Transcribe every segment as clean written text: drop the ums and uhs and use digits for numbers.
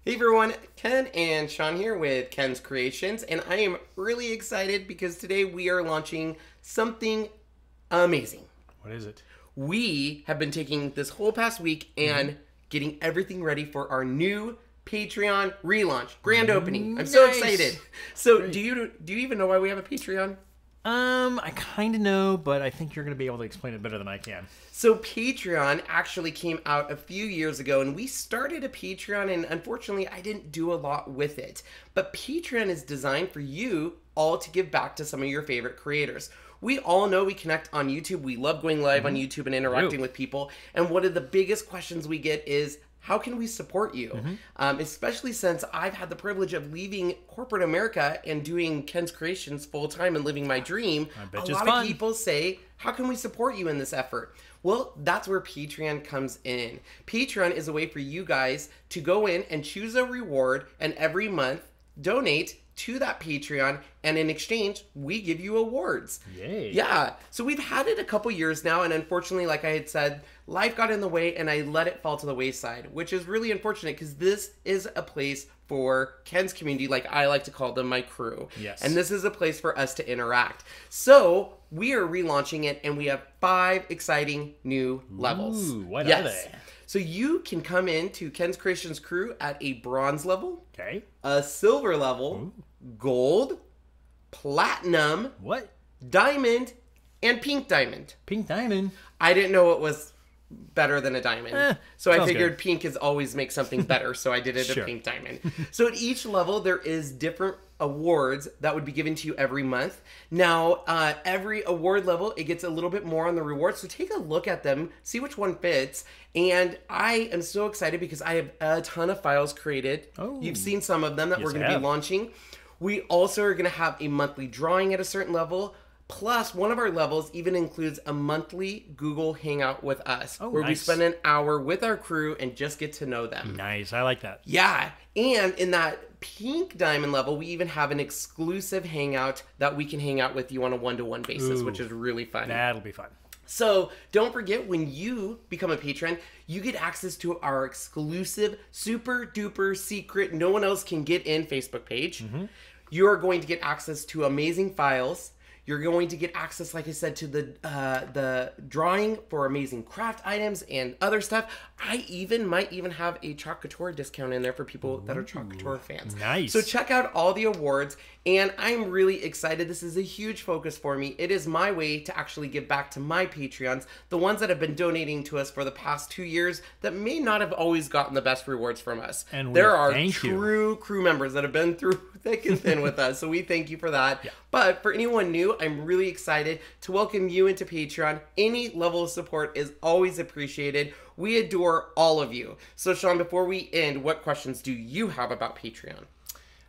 Hey everyone, Ken and Sean here with Ken's Creations, and I am really excited because today we are launching something amazing. What is it? We have been taking this whole past week and getting everything ready for our new Patreon relaunch, grand opening. I'm so excited. So Great. do you even know why we have a Patreon? I kind of know, but I think you're going to be able to explain it better than I can. So Patreon actually came out a few years ago, and we started a Patreon, and unfortunately I didn't do a lot with it. But Patreon is designed for you all to give back to some of your favorite creators. We all know we connect on YouTube. We love going live on YouTube and interacting with people. And one of the biggest questions we get is, how can we support you? Especially since I've had the privilege of leaving corporate America and doing Ken's Creations full time and living my dream. I bet a lot of people say, how can we support you in this effort? Well, that's where Patreon comes in. Patreon is a way for you guys to go in and choose a reward, and every month donate to that Patreon, and in exchange, we give you awards. Yay. Yeah. So we've had it a couple years now, and unfortunately, like I had said, life got in the way and I let it fall to the wayside, which is really unfortunate because this is a place for Ken's community, like I like to call them, my crew. Yes. And this is a place for us to interact. So we are relaunching it, and we have 5 exciting new levels. Ooh, what are they? So you can come into Ken's Creations crew at a bronze level, Okay. a silver level, gold, platinum, What? diamond, and pink diamond. Pink diamond. I didn't know it was better than a diamond. So I sounds figured good. pink is always make something better, so I did it Sure. a pink diamond. So at each level, there is different awards that would be given to you every month. Now, every award level, it gets a little bit more on the rewards, so take a look at them, see which one fits. And I am so excited because I have a ton of files created. Oh. You've seen some of them that we're Yes, I going to be have. launching. We also are going to have a monthly drawing at a certain level. Plus, one of our levels even includes a monthly Google Hangout with us, where we nice. spend an hour with our crew and just get to know them. Nice. I like that. Yeah, and in that pink diamond level, we even have an exclusive hangout that we can hang out with you on a one-to-one basis, which is really fun. That'll be fun. So don't forget, when you become a patron, you get access to our exclusive, super duper secret, no one else can get in Facebook page. You're going to get access to amazing files. You're going to get access, like I said, to the drawing for amazing craft items and other stuff. I might even have a Chalk Couture discount in there for people that are Chalk Couture fans. Nice. So check out all the awards, and I'm really excited. This is a huge focus for me. It is my way to actually give back to my Patreons, the ones that have been donating to us for the past 2 years that may not have always gotten the best rewards from us. And there are thank you. true crew members that have been through thick and thin with us, so we thank you for that. But for anyone new, I'm really excited to welcome you into Patreon. Any level of support is always appreciated. We adore all of you. So Sean, before we end, what questions do you have about Patreon?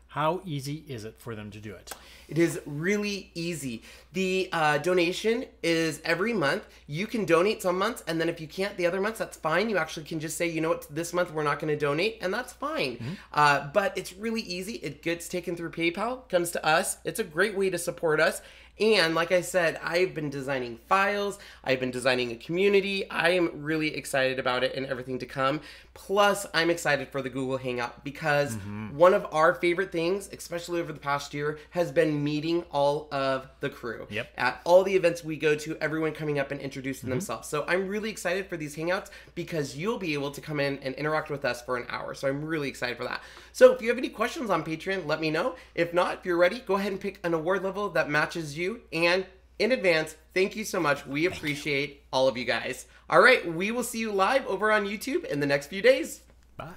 How easy is it for them to do it? It is really easy. The donation is every month. You can donate some months, and then if you can't the other months, that's fine. You actually can just say, you know what, this month we're not going to donate, and that's fine. But it's really easy. It gets taken through PayPal, comes to us. It's a great way to support us. And like I said, I've been designing files. I've been designing a community. I am really excited about it and everything to come. Plus, I'm excited for the Google Hangout because one of our favorite things, especially over the past year, has been meeting all of the crew. Yep. At all the events we go to, everyone coming up and introducing themselves. So I'm really excited for these Hangouts because you'll be able to come in and interact with us for an hour. So I'm really excited for that. So if you have any questions on Patreon, let me know. If not, if you're ready, go ahead and pick an award level that matches you. And in advance, thank you so much. We appreciate all of you guys. All right, we will see you live over on YouTube in the next few days. Bye.